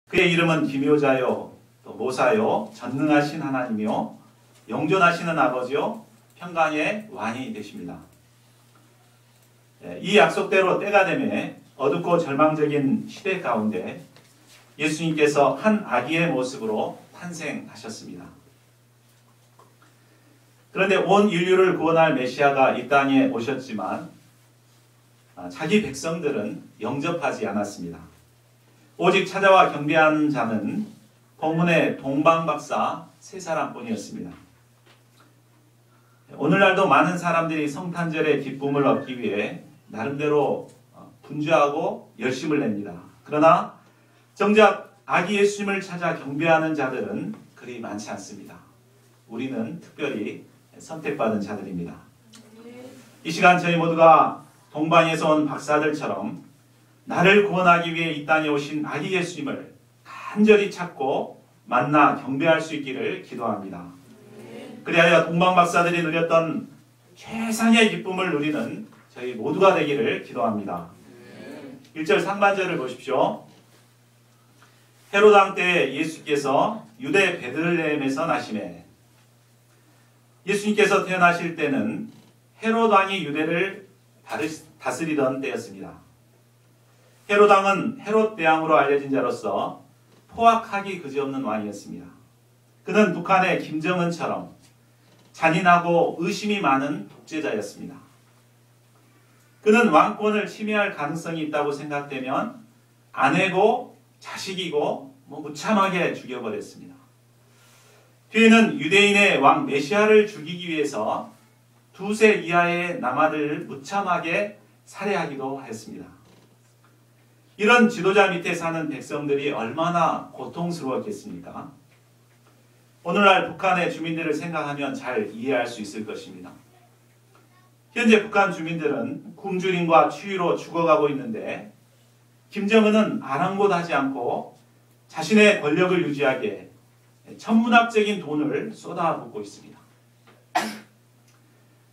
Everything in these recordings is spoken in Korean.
그의 이름은 기묘자요 또 모사요 전능하신 하나님이요 영존하시는 아버지요 평강의 왕이 되십니다. 이 약속대로 때가 되매 어둡고 절망적인 시대 가운데 예수님께서 한 아기의 모습으로 탄생하셨습니다. 그런데 온 인류를 구원할 메시아가 이 땅에 오셨지만 자기 백성들은 영접하지 않았습니다. 오직 찾아와 경배한 자는 본문의 동방박사 세 사람뿐이었습니다. 오늘날도 많은 사람들이 성탄절의 기쁨을 얻기 위해 나름대로 분주하고 열심을 냅니다. 그러나 정작 아기 예수님을 찾아 경배하는 자들은 그리 많지 않습니다. 우리는 특별히 선택받은 자들입니다. 이 시간 저희 모두가 동방에서 온 박사들처럼 나를 구원하기 위해 이 땅에 오신 아기 예수님을 간절히 찾고 만나 경배할 수 있기를 기도합니다. 그리하여 동방박사들이 누렸던 최상의 기쁨을 누리는 저희 모두가 되기를 기도합니다. 1절 상반절을 보십시오. 헤롯 왕 때 예수께서 유대 베들레헴에서 나시매. 예수님께서 태어나실 때는 헤롯 왕이 유대를 다스리던 때였습니다. 헤롯 왕은 헤롯 대왕으로 알려진 자로서 포악하기 그지없는 왕이었습니다. 그는 북한의 김정은처럼 잔인하고 의심이 많은 독재자였습니다. 그는 왕권을 침해할 가능성이 있다고 생각되면 아내고 자식이고 무참하게 죽여버렸습니다. 뒤에는 유대인의 왕 메시아를 죽이기 위해서 2세 이하의 남아들을 무참하게 살해하기도 했습니다. 이런 지도자 밑에 사는 백성들이 얼마나 고통스러웠겠습니까? 오늘날 북한의 주민들을 생각하면 잘 이해할 수 있을 것입니다. 현재 북한 주민들은 굶주림과 추위로 죽어가고 있는데 김정은은 아랑곳하지 않고 자신의 권력을 유지하기에 천문학적인 돈을 쏟아붓고 있습니다.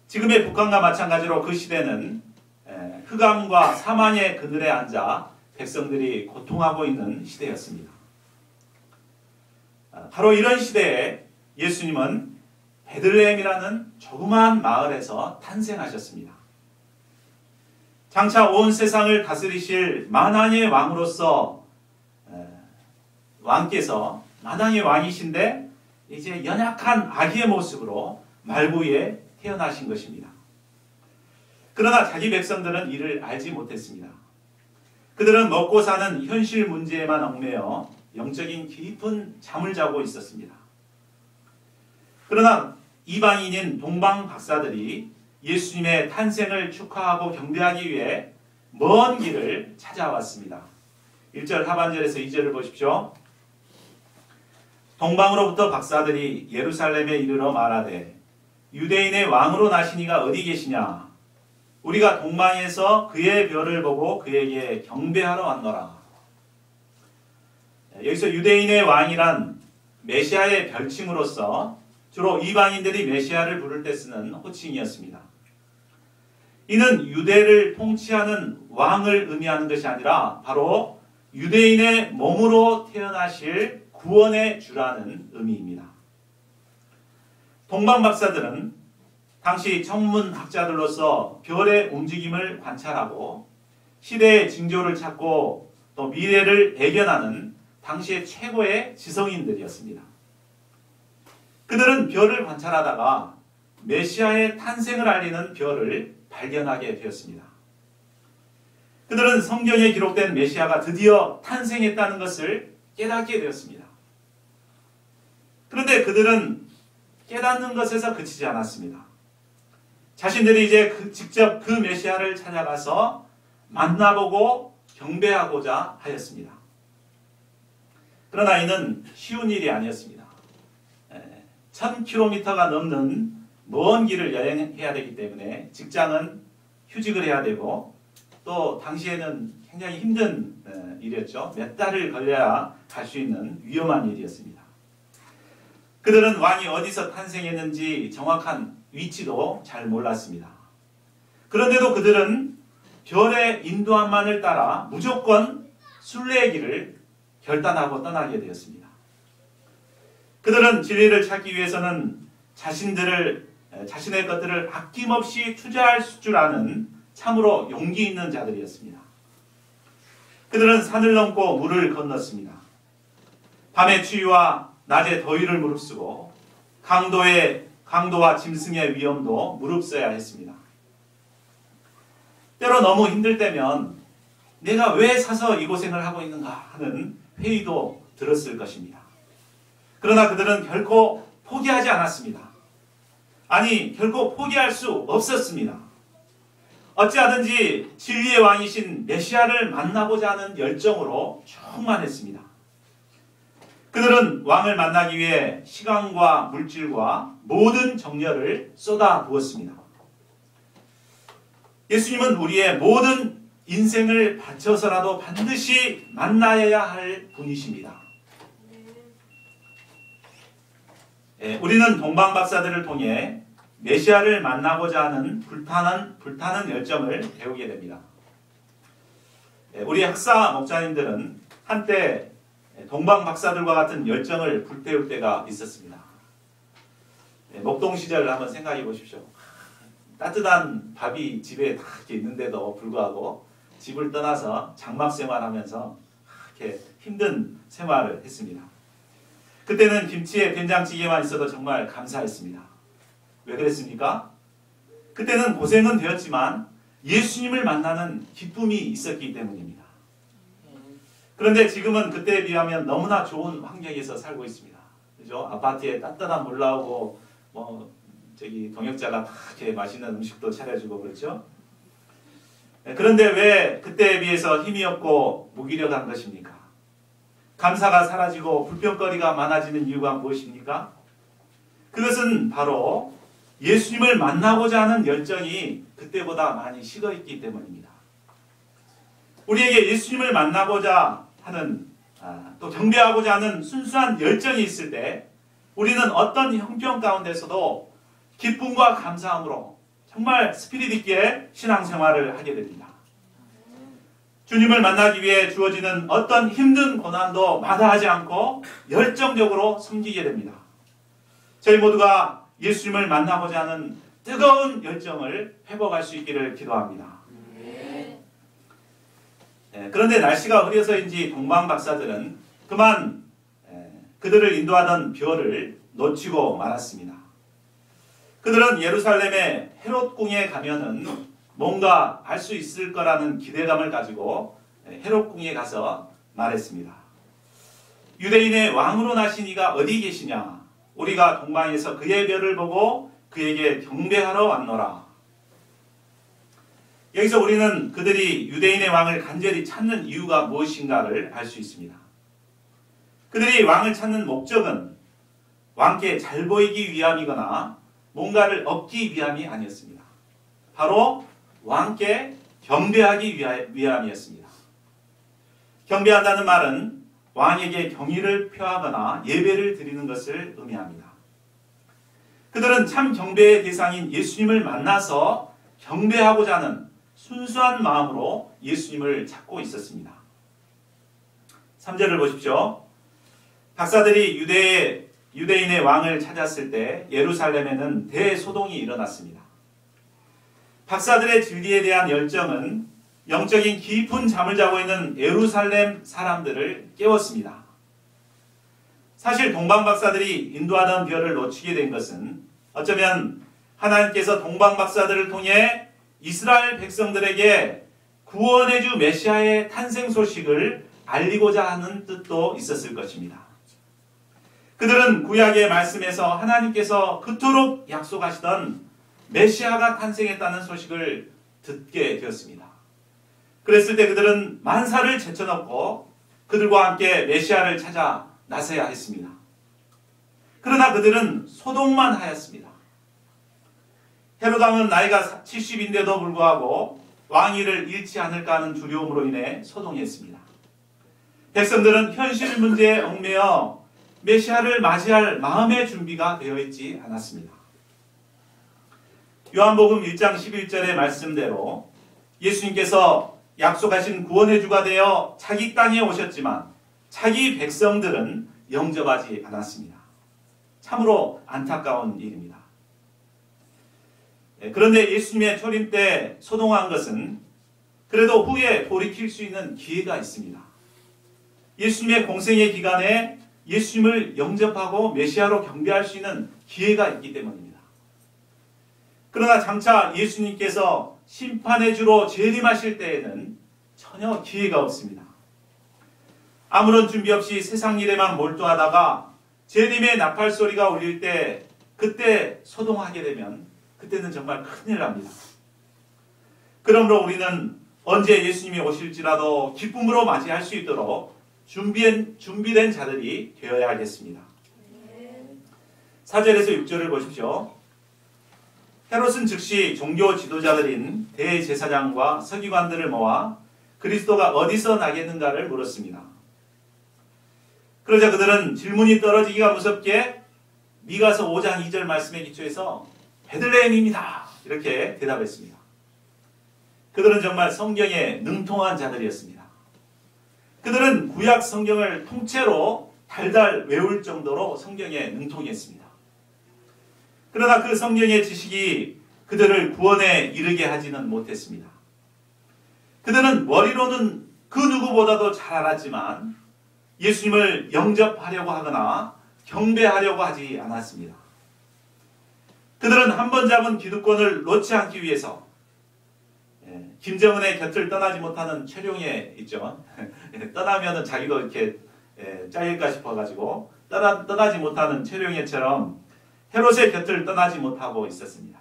지금의 북한과 마찬가지로 그 시대는 흑암과 사망의 그늘에 앉아 백성들이 고통하고 있는 시대였습니다. 바로 이런 시대에 예수님은 베들레헴이라는 조그마한 마을에서 탄생하셨습니다. 장차 온 세상을 다스리실 만왕의 왕으로서 왕께서 만왕의 왕이신데 이제 연약한 아기의 모습으로 말구에 태어나신 것입니다. 그러나 자기 백성들은 이를 알지 못했습니다. 그들은 먹고 사는 현실 문제에만 얽매여 영적인 깊은 잠을 자고 있었습니다. 그러나 이방인인 동방 박사들이 예수님의 탄생을 축하하고 경배하기 위해 먼 길을 찾아왔습니다. 1절 하반절에서 2절을 보십시오. 동방으로부터 박사들이 예루살렘에 이르러 말하되 유대인의 왕으로 나시니가 어디 계시냐? 우리가 동방에서 그의 별을 보고 그에게 경배하러 왔노라. 여기서 유대인의 왕이란 메시아의 별칭으로서 주로 이방인들이 메시아를 부를 때 쓰는 호칭이었습니다. 이는 유대를 통치하는 왕을 의미하는 것이 아니라 바로 유대인의 몸으로 태어나실 구원의 주라는 의미입니다. 동방박사들은 당시 천문학자들로서 별의 움직임을 관찰하고 시대의 징조를 찾고 또 미래를 예견하는 당시의 최고의 지성인들이었습니다. 그들은 별을 관찰하다가 메시아의 탄생을 알리는 별을 발견하게 되었습니다. 그들은 성경에 기록된 메시아가 드디어 탄생했다는 것을 깨닫게 되었습니다. 그런데 그들은 깨닫는 것에서 그치지 않았습니다. 자신들이 이제 직접 그 메시아를 찾아가서 만나보고 경배하고자 하였습니다. 그러나 이는 쉬운 일이 아니었습니다. 1000km가 넘는 먼 길을 여행해야 되기 때문에 직장은 휴직을 해야 되고 또 당시에는 굉장히 힘든 일이었죠. 몇 달을 걸려야 갈 수 있는 위험한 일이었습니다. 그들은 왕이 어디서 탄생했는지 정확한 위치도 잘 몰랐습니다. 그런데도 그들은 별의 인도함만을 따라 무조건 순례의 길을 결단하고 떠나게 되었습니다. 그들은 진리를 찾기 위해서는 자신의 것들을 아낌없이 투자할 줄 아는 참으로 용기 있는 자들이었습니다. 그들은 산을 넘고 물을 건넜습니다. 밤의 추위와 낮의 더위를 무릅쓰고 강도와 짐승의 위험도 무릅써야 했습니다. 때로 너무 힘들 때면 내가 왜 사서 이 고생을 하고 있는가 하는 회의도 들었을 것입니다. 그러나 그들은 결코 포기하지 않았습니다. 아니, 결코 포기할 수 없었습니다. 어찌하든지 진리의 왕이신 메시아를 만나고자 하는 열정으로 충만했습니다. 그들은 왕을 만나기 위해 시간과 물질과 모든 정열을 쏟아부었습니다. 예수님은 우리의 모든 인생을 바쳐서라도 반드시 만나야 할 분이십니다. 우리는 동방박사들을 통해 메시아를 만나고자 하는 불타는 열정을 배우게 됩니다. 우리 학사 목사님들은 한때 동방박사들과 같은 열정을 불태울 때가 있었습니다. 목동 시절을 한번 생각해 보십시오. 따뜻한 밥이 집에 다 이렇게 있는데도 불구하고 집을 떠나서 장막 생활하면서 이렇게 힘든 생활을 했습니다. 그때는 김치에 된장찌개만 있어도 정말 감사했습니다. 왜 그랬습니까? 그때는 고생은 되었지만 예수님을 만나는 기쁨이 있었기 때문입니다. 그런데 지금은 그때에 비하면 너무나 좋은 환경에서 살고 있습니다. 그죠? 아파트에 따뜻한 물 나오고 동역자가 다 이렇게 맛있는 음식도 차려주고 그렇죠? 그런데 왜 그때에 비해서 힘이 없고 무기력한 것입니까? 감사가 사라지고 불평거리가 많아지는 이유가 무엇입니까? 그것은 바로 예수님을 만나고자 하는 열정이 그때보다 많이 식어있기 때문입니다. 우리에게 예수님을 만나고자 하는 또 경배하고자 하는 순수한 열정이 있을 때 우리는 어떤 형편 가운데서도 기쁨과 감사함으로 정말 스피릿 있게 신앙생활을 하게 됩니다. 주님을 만나기 위해 주어지는 어떤 힘든 고난도 마다하지 않고 열정적으로 섬기게 됩니다. 저희 모두가 예수님을 만나고자 하는 뜨거운 열정을 회복할 수 있기를 기도합니다. 그런데 날씨가 흐려서인지 동방박사들은 그만 그들을 인도하던 벼를 놓치고 말았습니다. 그들은 예루살렘의 헤롯궁에 가면은 뭔가 알 수 있을 거라는 기대감을 가지고 헤롯궁에 가서 말했습니다. 유대인의 왕으로 나신 이가 어디 계시냐? 우리가 동방에서 그의 별을 보고 그에게 경배하러 왔노라. 여기서 우리는 그들이 유대인의 왕을 간절히 찾는 이유가 무엇인가를 알 수 있습니다. 그들이 왕을 찾는 목적은 왕께 잘 보이기 위함이거나 뭔가를 얻기 위함이 아니었습니다. 바로 왕께 경배하기 위함이었습니다. 경배한다는 말은 왕에게 경의를 표하거나 예배를 드리는 것을 의미합니다. 그들은 참 경배의 대상인 예수님을 만나서 경배하고자 하는 순수한 마음으로 예수님을 찾고 있었습니다. 3절을 보십시오. 박사들이 유대인의 왕을 찾았을 때 예루살렘에는 대소동이 일어났습니다. 박사들의 진리에 대한 열정은 영적인 깊은 잠을 자고 있는 예루살렘 사람들을 깨웠습니다. 사실 동방박사들이 인도하던 별을 놓치게 된 것은 어쩌면 하나님께서 동방박사들을 통해 이스라엘 백성들에게 구원의 주 메시아의 탄생 소식을 알리고자 하는 뜻도 있었을 것입니다. 그들은 구약의 말씀에서 하나님께서 그토록 약속하시던 메시아가 탄생했다는 소식을 듣게 되었습니다. 그랬을 때 그들은 만사를 제쳐놓고 그들과 함께 메시아를 찾아 나서야 했습니다. 그러나 그들은 소동만 하였습니다. 헤롯 왕은 나이가 70인데도 불구하고 왕위를 잃지 않을까 하는 두려움으로 인해 소동했습니다. 백성들은 현실 문제에 얽매여 메시아를 맞이할 마음의 준비가 되어 있지 않았습니다. 요한복음 1장 11절의 말씀대로 예수님께서 약속하신 구원의 주가 되어 자기 땅에 오셨지만 자기 백성들은 영접하지 않았습니다. 참으로 안타까운 일입니다. 그런데 예수님의 초림 때 소동한 것은 그래도 후에 돌이킬 수 있는 기회가 있습니다. 예수님의 공생의 기간에 예수님을 영접하고 메시아로 경배할 수 있는 기회가 있기 때문입니다. 그러나 장차 예수님께서 심판의 주로 재림하실 때에는 전혀 기회가 없습니다. 아무런 준비 없이 세상 일에만 몰두하다가 재림의 나팔 소리가 울릴 때 그때 소동하게 되면 그때는 정말 큰일 납니다. 그러므로 우리는 언제 예수님이 오실지라도 기쁨으로 맞이할 수 있도록 준비된 자들이 되어야 하겠습니다. 4절에서 6절을 보십시오. 헤롯은 즉시 종교 지도자들인 대제사장과 서기관들을 모아 그리스도가 어디서 나겠는가를 물었습니다. 그러자 그들은 질문이 떨어지기가 무섭게 미가서 5장 2절 말씀에 기초해서 베들레헴입니다. 이렇게 대답했습니다. 그들은 정말 성경에 능통한 자들이었습니다. 그들은 구약 성경을 통째로 달달 외울 정도로 성경에 능통했습니다. 그러나 그 성경의 지식이 그들을 구원에 이르게 하지는 못했습니다. 그들은 머리로는 그 누구보다도 잘 알았지만 예수님을 영접하려고 하거나 경배하려고 하지 않았습니다. 그들은 한 번 잡은 기득권을 놓지 않기 위해서 김정은의 곁을 떠나지 못하는 최룡해 있죠. 떠나면은 자기도 이렇게 잘릴까 싶어가지고 떠나지 못하는 최룡해처럼 헤롯의 곁을 떠나지 못하고 있었습니다.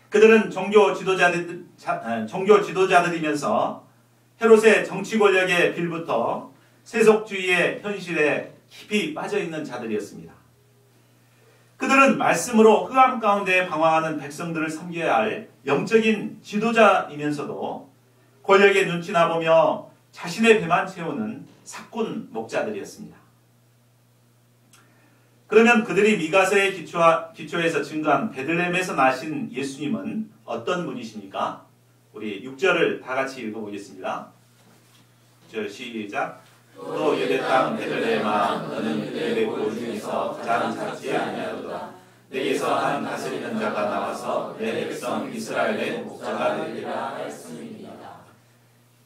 그들은 종교 지도자들이면서 헤롯의 정치 권력의 빌부터 세속주의의 현실에 깊이 빠져있는 자들이었습니다. 그들은 말씀으로 흑암 가운데 방황하는 백성들을 섬겨야 할 영적인 지도자이면서도 권력의 눈치나 보며 자신의 배만 채우는 사꾼 목자들이었습니다. 그러면 그들이 미가서의 기초에서 증거한 베들레헴에서 나신 예수님은 어떤 분이십니까? 우리 6절을 다 같이 읽어보겠습니다. 6절 시작. 또 유대 땅 베들레헴아 너는 유대 고 중에서 가장 작지 아니하도다. 내게서 한 다스리는 자가 나와서 내 백성 이스라엘의 목자가 되리라 했습니다.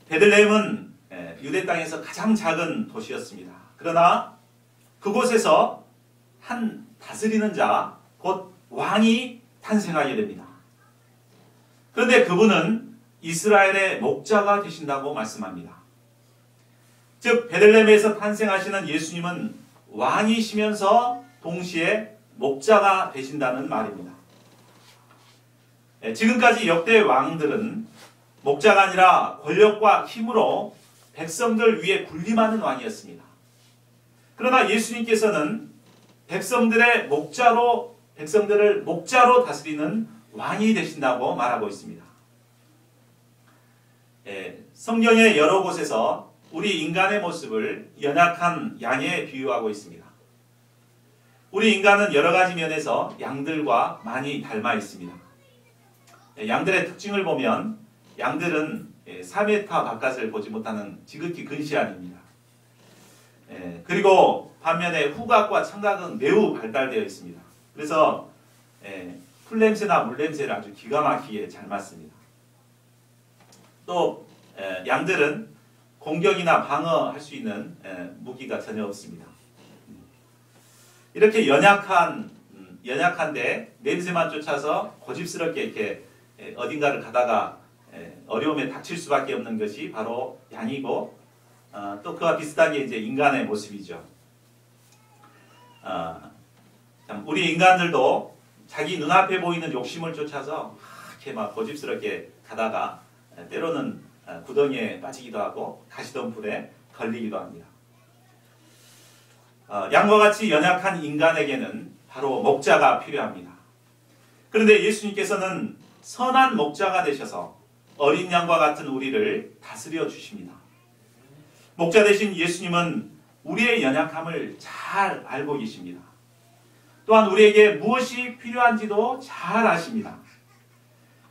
베들레헴은 유대 땅에서 가장 작은 도시였습니다. 그러나 그곳에서 한 다스리는 자, 곧 왕이 탄생하게 됩니다. 그런데 그분은 이스라엘의 목자가 되신다고 말씀합니다. 즉 베들레헴에서 탄생하시는 예수님은 왕이시면서 동시에 목자가 되신다는 말입니다. 지금까지 역대 왕들은 목자가 아니라 권력과 힘으로 백성들 위에 군림하는 왕이었습니다. 그러나 예수님께서는 백성들을 목자로 다스리는 왕이 되신다고 말하고 있습니다. 성경의 여러 곳에서 우리 인간의 모습을 연약한 양에 비유하고 있습니다. 우리 인간은 여러 가지 면에서 양들과 많이 닮아 있습니다. 양들의 특징을 보면 양들은 4m 바깥을 보지 못하는 지극히 근시안입니다. 그리고 반면에 후각과 청각은 매우 발달되어 있습니다. 그래서 풀냄새나 물냄새를 아주 기가 막히게 잘 맡습니다. 또 양들은 공격이나 방어할 수 있는 무기가 전혀 없습니다. 이렇게 연약한데 냄새만 쫓아서 고집스럽게 이렇게 어딘가를 가다가 어려움에 닥칠 수밖에 없는 것이 바로 양이고, 또 그와 비슷하게 이제 인간의 모습이죠. 우리 인간들도 자기 눈앞에 보이는 욕심을 쫓아서 이렇게 막 고집스럽게 가다가 때로는 구덩이에 빠지기도 하고 가시덤불에 걸리기도 합니다. 양과 같이 연약한 인간에게는 바로 목자가 필요합니다. 그런데 예수님께서는 선한 목자가 되셔서 어린 양과 같은 우리를 다스려 주십니다. 목자 되신 예수님은 우리의 연약함을 잘 알고 계십니다. 또한 우리에게 무엇이 필요한지도 잘 아십니다.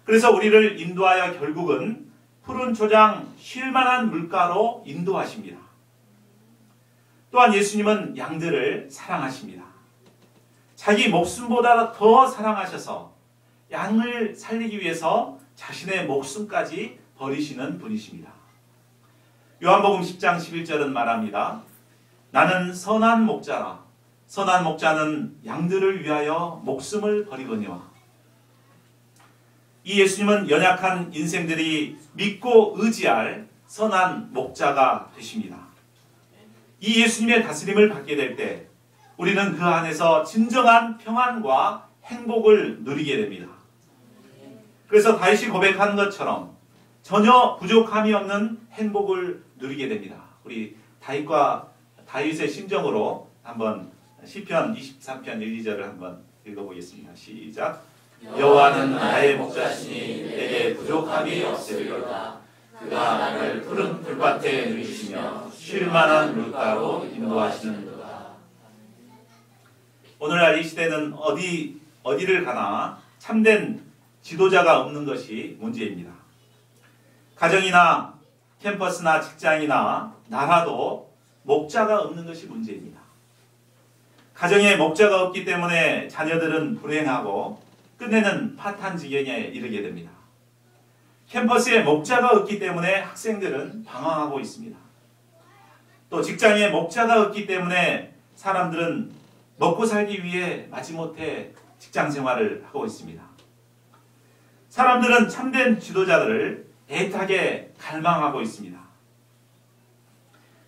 그래서 우리를 인도하여 결국은 푸른 초장 쉴만한 물가로 인도하십니다. 또한 예수님은 양들을 사랑하십니다. 자기 목숨보다 더 사랑하셔서 양을 살리기 위해서 자신의 목숨까지 버리시는 분이십니다. 요한복음 10장 11절은 말합니다. 나는 선한 목자라. 선한 목자는 양들을 위하여 목숨을 버리거니와. 이 예수님은 연약한 인생들이 믿고 의지할 선한 목자가 되십니다. 이 예수님의 다스림을 받게 될 때 우리는 그 안에서 진정한 평안과 행복을 누리게 됩니다. 그래서 다윗이 고백한 것처럼 전혀 부족함이 없는 행복을 누리게 됩니다. 우리 다윗의 심정으로 한번 시편 23편 1, 2절을 한번 읽어보겠습니다. 시작. 여호와는 나의 목자시니 내게 부족함이 없으리로다. 그가 나를 푸른 풀밭에 누이시며 쉴만한 물가로 인도하시는도다. 오늘날 이 시대는 어디를 가나 참된 지도자가 없는 것이 문제입니다. 가정이나 캠퍼스나 직장이나 나라도 목자가 없는 것이 문제입니다. 가정에 목자가 없기 때문에 자녀들은 불행하고 끝내는 파탄 지경에 이르게 됩니다. 캠퍼스에 목자가 없기 때문에 학생들은 방황하고 있습니다. 또 직장에 목자가 없기 때문에 사람들은 먹고 살기 위해 마지못해 직장 생활을 하고 있습니다. 사람들은 참된 지도자들을 애타게 갈망하고 있습니다.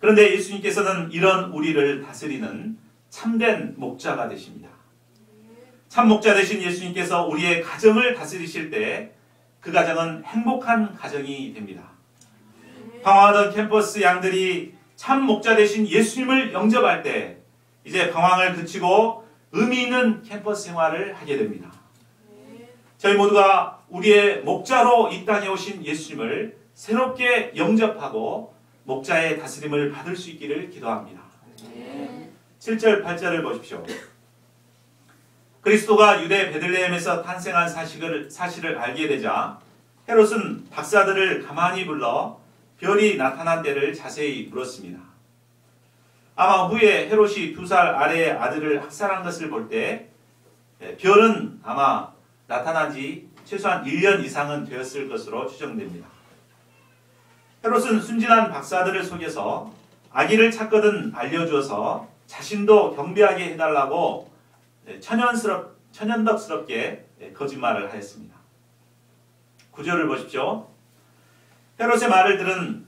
그런데 예수님께서는 이런 우리를 다스리는 참된 목자가 되십니다. 참 목자 되신 예수님께서 우리의 가정을 다스리실 때 그 가정은 행복한 가정이 됩니다. 방황하던 캠퍼스 양들이 참 목자 되신 예수님을 영접할 때 이제 방황을 그치고 의미 있는 캠퍼스 생활을 하게 됩니다. 저희 모두가 우리의 목자로 이 땅에 오신 예수님을 새롭게 영접하고 목자의 다스림을 받을 수 있기를 기도합니다. 7절 8절을 보십시오. 그리스도가 유대 베들레헴에서 탄생한 사실을 알게 되자 헤롯은 박사들을 가만히 불러 별이 나타난 때를 자세히 물었습니다. 아마 후에 헤롯이 2살 아래의 아들을 학살한 것을 볼 때 별은 아마 나타난 지 최소한 1년 이상은 되었을 것으로 추정됩니다. 헤롯은 순진한 박사들을 속여서 아기를 찾거든 알려주어서 자신도 경배하게 해달라고 천연덕스럽게 거짓말을 하였습니다. 9절을 보십시오. 헤롯의 말을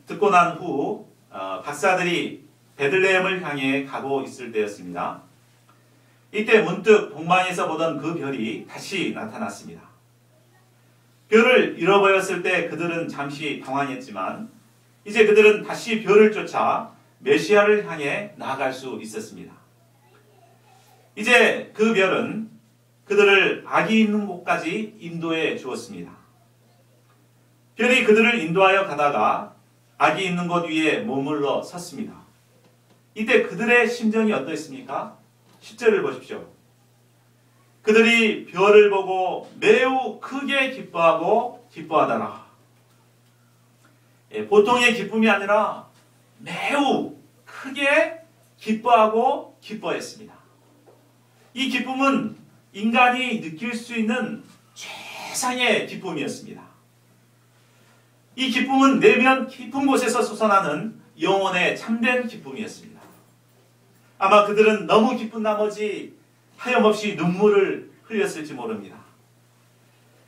듣고 난 후 박사들이 베들레헴을 향해 가고 있을 때였습니다. 이때 문득 동방에서 보던 그 별이 다시 나타났습니다. 별을 잃어버렸을 때 그들은 잠시 당황했지만 이제 그들은 다시 별을 쫓아 메시아를 향해 나아갈 수 있었습니다. 이제 그 별은 그들을 아기 있는 곳까지 인도해 주었습니다. 별이 그들을 인도하여 가다가 아기 있는 곳 위에 머물러 섰습니다. 이때 그들의 심정이 어떠했습니까? 10절을 보십시오. 그들이 별을 보고 매우 크게 기뻐하고 기뻐하더라. 보통의 기쁨이 아니라 매우 크게 기뻐하고 기뻐했습니다. 이 기쁨은 인간이 느낄 수 있는 최상의 기쁨이었습니다. 이 기쁨은 내면 깊은 곳에서 솟아나는 영혼의 참된 기쁨이었습니다. 아마 그들은 너무 기쁜 나머지 하염없이 눈물을 흘렸을지 모릅니다.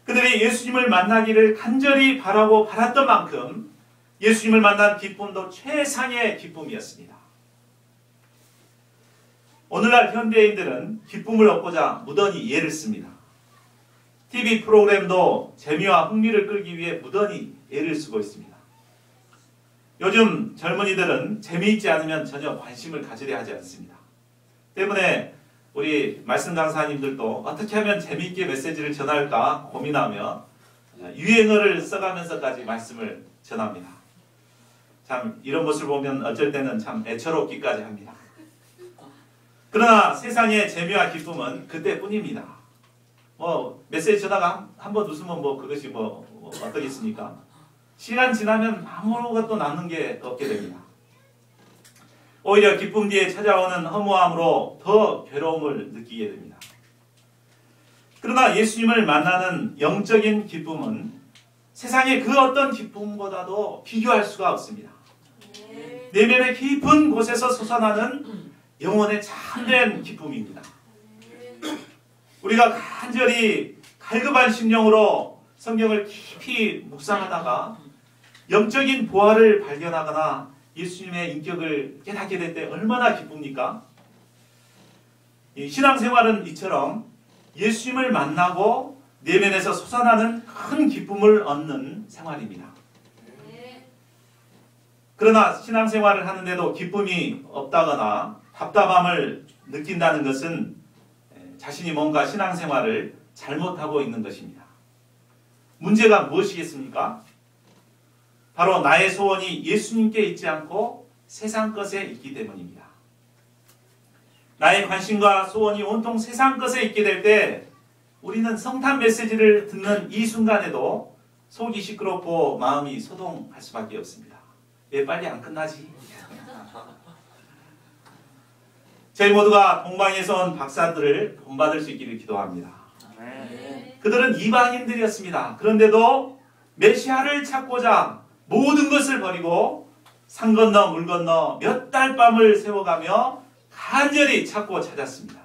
그들이 예수님을 만나기를 간절히 바라고 바랐던 만큼 예수님을 만난 기쁨도 최상의 기쁨이었습니다. 오늘날 현대인들은 기쁨을 얻고자 무던히 예를 씁니다. TV 프로그램도 재미와 흥미를 끌기 위해 무던히 예를 쓰고 있습니다. 요즘 젊은이들은 재미있지 않으면 전혀 관심을 가지려 하지 않습니다. 때문에 우리 말씀 강사님들도 어떻게 하면 재미있게 메시지를 전할까 고민하며 유행어를 써가면서까지 말씀을 전합니다. 참 이런 모습을 보면 어쩔 때는 참 애처롭기까지 합니다. 그러나 세상의 재미와 기쁨은 그때뿐입니다. 메시지 전하가 한번 웃으면 그것이 어떠겠습니까? 시간 지나면 아무것도 남는 게 없게 됩니다. 오히려 기쁨 뒤에 찾아오는 허무함으로 더 괴로움을 느끼게 됩니다. 그러나 예수님을 만나는 영적인 기쁨은 세상의 그 어떤 기쁨보다도 비교할 수가 없습니다. 내면의 깊은 곳에서 솟아나는 영혼의 참된 기쁨입니다. 우리가 간절히 갈급한 심령으로 성경을 깊이 묵상하다가 영적인 보화를 발견하거나 예수님의 인격을 깨닫게 될 때 얼마나 기쁩니까? 신앙생활은 이처럼 예수님을 만나고 내면에서 솟아나는 큰 기쁨을 얻는 생활입니다. 그러나 신앙생활을 하는데도 기쁨이 없다거나 답답함을 느낀다는 것은 자신이 뭔가 신앙생활을 잘못하고 있는 것입니다. 문제가 무엇이겠습니까? 바로 나의 소원이 예수님께 있지 않고 세상 것에 있기 때문입니다. 나의 관심과 소원이 온통 세상 것에 있게 될 때 우리는 성탄 메시지를 듣는 이 순간에도 속이 시끄럽고 마음이 소동할 수밖에 없습니다. 왜 빨리 안 끝나지? 저희 모두가 동방에서 온 박사들을 본받을 수 있기를 기도합니다. 그들은 이방인들이었습니다. 그런데도 메시아를 찾고자 모든 것을 버리고 산 건너 물 건너 몇 달 밤을 세워가며 간절히 찾고 찾았습니다.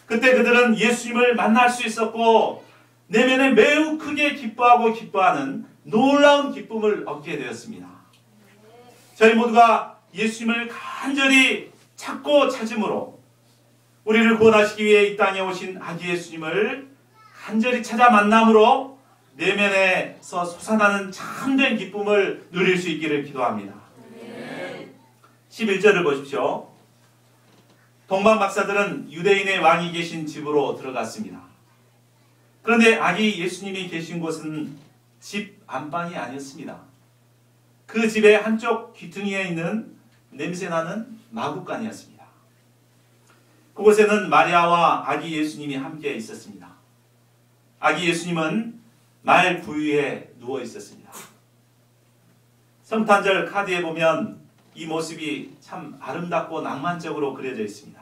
그때 그들은 예수님을 만날 수 있었고 내면에 매우 크게 기뻐하는 놀라운 기쁨을 얻게 되었습니다. 저희 모두가 예수님을 간절히 찾고 찾음으로 우리를 구원하시기 위해 이 땅에 오신 아기 예수님을 간절히 찾아 만남으로 내면에서 솟아나는 참된 기쁨을 누릴 수 있기를 기도합니다. 11절을 보십시오. 동방 박사들은 유대인의 왕이 계신 집으로 들어갔습니다. 그런데 아기 예수님이 계신 곳은 집 안방이 아니었습니다. 그 집의 한쪽 귀퉁이에 있는 냄새나는 마구간이었습니다. 그곳에는 마리아와 아기 예수님이 함께 있었습니다. 아기 예수님은 말 부위에 누워 있었습니다. 성탄절 카드에 보면 이 모습이 참 아름답고 낭만적으로 그려져 있습니다.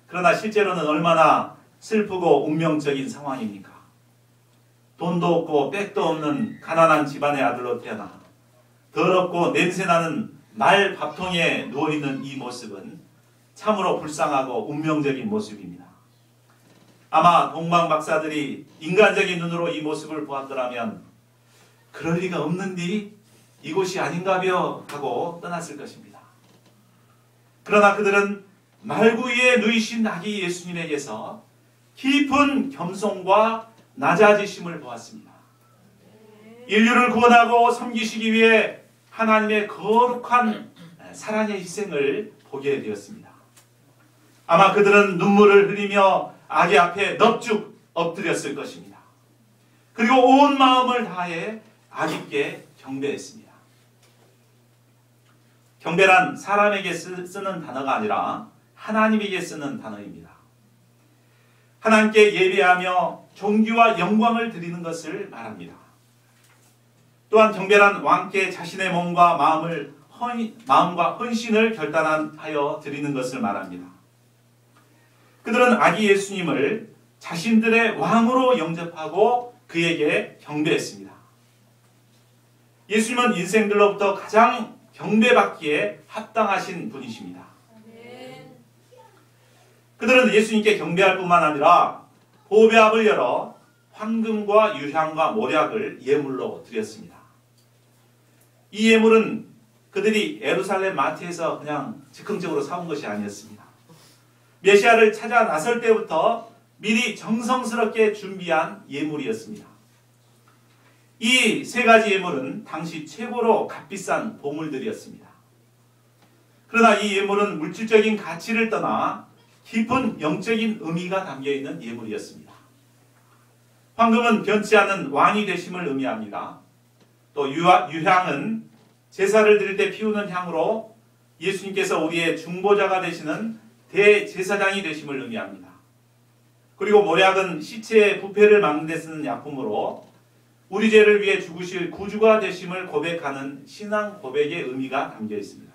그러나 실제로는 얼마나 슬프고 운명적인 상황입니까? 돈도 없고 백도 없는 가난한 집안의 아들로 태어나 더럽고 냄새나는 말 밥통에 누워있는 이 모습은 참으로 불쌍하고 운명적인 모습입니다. 아마 동방 박사들이 인간적인 눈으로 이 모습을 보았더라면 그럴 리가 없는디 이곳이 아닌가벼 하고 떠났을 것입니다. 그러나 그들은 말구 위에 누이신 아기 예수님에게서 깊은 겸손과 낮아지심을 보았습니다. 인류를 구원하고 섬기시기 위해 하나님의 거룩한 사랑의 희생을 보게 되었습니다. 아마 그들은 눈물을 흘리며 아기 앞에 넙죽 엎드렸을 것입니다. 그리고 온 마음을 다해 아기께 경배했습니다. 경배란 사람에게 쓰는 단어가 아니라 하나님에게 쓰는 단어입니다. 하나님께 예배하며 존귀와 영광을 드리는 것을 말합니다. 또한 경배란 왕께 자신의 몸과 마음과 헌신을 결단하여 드리는 것을 말합니다. 그들은 아기 예수님을 자신들의 왕으로 영접하고 그에게 경배했습니다. 예수님은 인생들로부터 가장 경배받기에 합당하신 분이십니다. 그들은 예수님께 경배할 뿐만 아니라 보배압을 열어 황금과 유향과 모략을 예물로 드렸습니다. 이 예물은 그들이 예루살렘 마트에서 그냥 즉흥적으로 사온 것이 아니었습니다. 메시아를 찾아 나설 때부터 미리 정성스럽게 준비한 예물이었습니다. 이 세 가지 예물은 당시 최고로 값비싼 보물들이었습니다. 그러나 이 예물은 물질적인 가치를 떠나 깊은 영적인 의미가 담겨있는 예물이었습니다. 황금은 변치 않는 왕이 되심을 의미합니다. 또 유향은 제사를 드릴 때 피우는 향으로 예수님께서 우리의 중보자가 되시는 대제사장이 되심을 의미합니다. 그리고 모략은 시체의 부패를 막는 데 쓰는 약품으로 우리 죄를 위해 죽으실 구주가 되심을 고백하는 신앙 고백의 의미가 담겨 있습니다.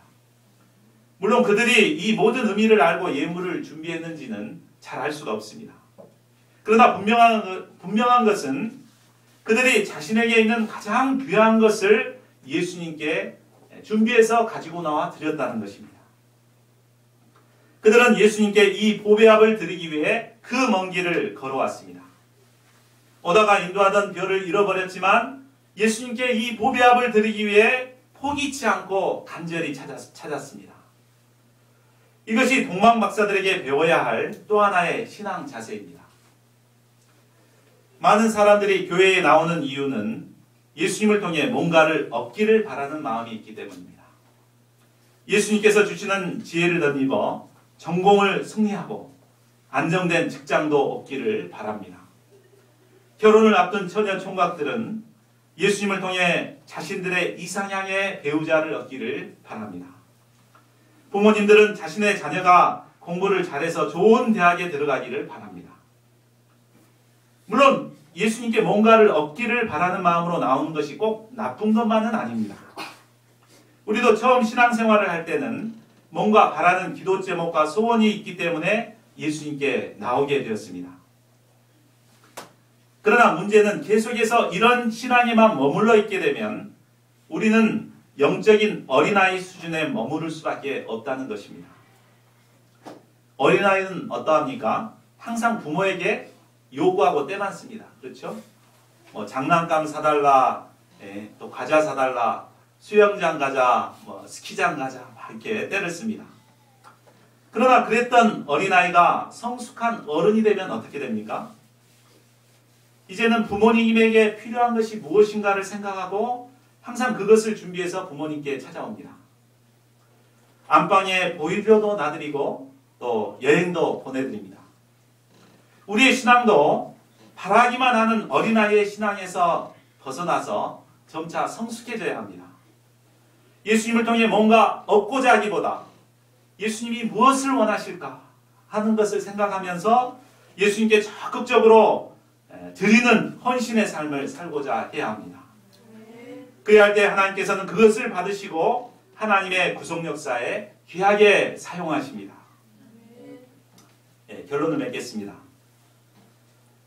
물론 그들이 이 모든 의미를 알고 예물을 준비했는지는 잘 알 수가 없습니다. 그러나 분명한 것은 그들이 자신에게 있는 가장 귀한 것을 예수님께 준비해서 가지고 나와 드렸다는 것입니다. 그들은 예수님께 이 보배합을 드리기 위해 그 먼 길을 걸어왔습니다. 오다가 인도하던 별을 잃어버렸지만 예수님께 이 보배합을 드리기 위해 포기치 않고 간절히 찾았습니다. 이것이 동방 박사들에게 배워야 할 또 하나의 신앙 자세입니다. 많은 사람들이 교회에 나오는 이유는 예수님을 통해 뭔가를 얻기를 바라는 마음이 있기 때문입니다. 예수님께서 주시는 지혜를 덧입어 전공을 승리하고 안정된 직장도 얻기를 바랍니다. 결혼을 앞둔 처녀 총각들은 예수님을 통해 자신들의 이상향의 배우자를 얻기를 바랍니다. 부모님들은 자신의 자녀가 공부를 잘해서 좋은 대학에 들어가기를 바랍니다. 물론 예수님께 뭔가를 얻기를 바라는 마음으로 나오는 것이 꼭 나쁜 것만은 아닙니다. 우리도 처음 신앙생활을 할 때는 뭔가 바라는 기도 제목과 소원이 있기 때문에 예수님께 나오게 되었습니다. 그러나 문제는 계속해서 이런 신앙에만 머물러 있게 되면 우리는 영적인 어린아이 수준에 머무를 수밖에 없다는 것입니다. 어린아이는 어떠합니까? 항상 부모에게 요구하고 떼맞습니다. 그렇죠? 장난감 사달라, 또 과자 사달라, 수영장 가자, 스키장 가자, 막 이렇게 떼를 씁니다. 그러나 그랬던 어린아이가 성숙한 어른이 되면 어떻게 됩니까? 이제는 부모님에게 필요한 것이 무엇인가를 생각하고 항상 그것을 준비해서 부모님께 찾아옵니다. 안방에 보일료도 놔드리고 또 여행도 보내드립니다. 우리의 신앙도 바라기만 하는 어린아이의 신앙에서 벗어나서 점차 성숙해져야 합니다. 예수님을 통해 뭔가 얻고자 하기보다 예수님이 무엇을 원하실까 하는 것을 생각하면서 예수님께 적극적으로 드리는 헌신의 삶을 살고자 해야 합니다. 그래야 할 때 하나님께서는 그것을 받으시고 하나님의 구속 역사에 귀하게 사용하십니다. 결론을 맺겠습니다.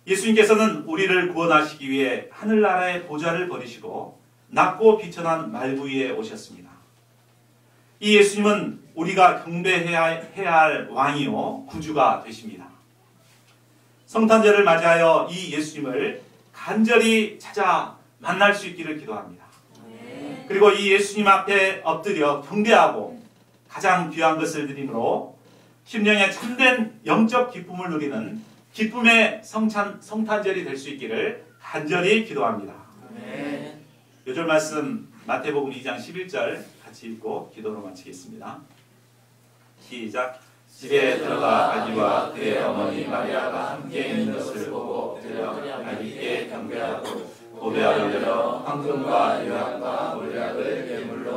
예수님께서는 우리를 구원하시기 위해 하늘나라의 보좌를 버리시고 낮고 비천한 말구 위에 오셨습니다. 이 예수님은 우리가 경배해야 할 왕이요 구주가 되십니다. 성탄절을 맞이하여 이 예수님을 간절히 찾아 만날 수 있기를 기도합니다. 그리고 이 예수님 앞에 엎드려 경배하고 가장 귀한 것을 드림으로 심령의 참된 영적 기쁨을 누리는 기쁨의 성탄절이 될 수 있기를 간절히 기도합니다. 요절 말씀 마태복음 2장 11절 같이 읽고 기도로 마치겠습니다. 시작. 집에 들어가 아기와 그의 어머니 마리아가 함께 있는 것을 보고 들여 아기께 경배하고 보배합을 열어 황금과 유향과 몰약을 예물로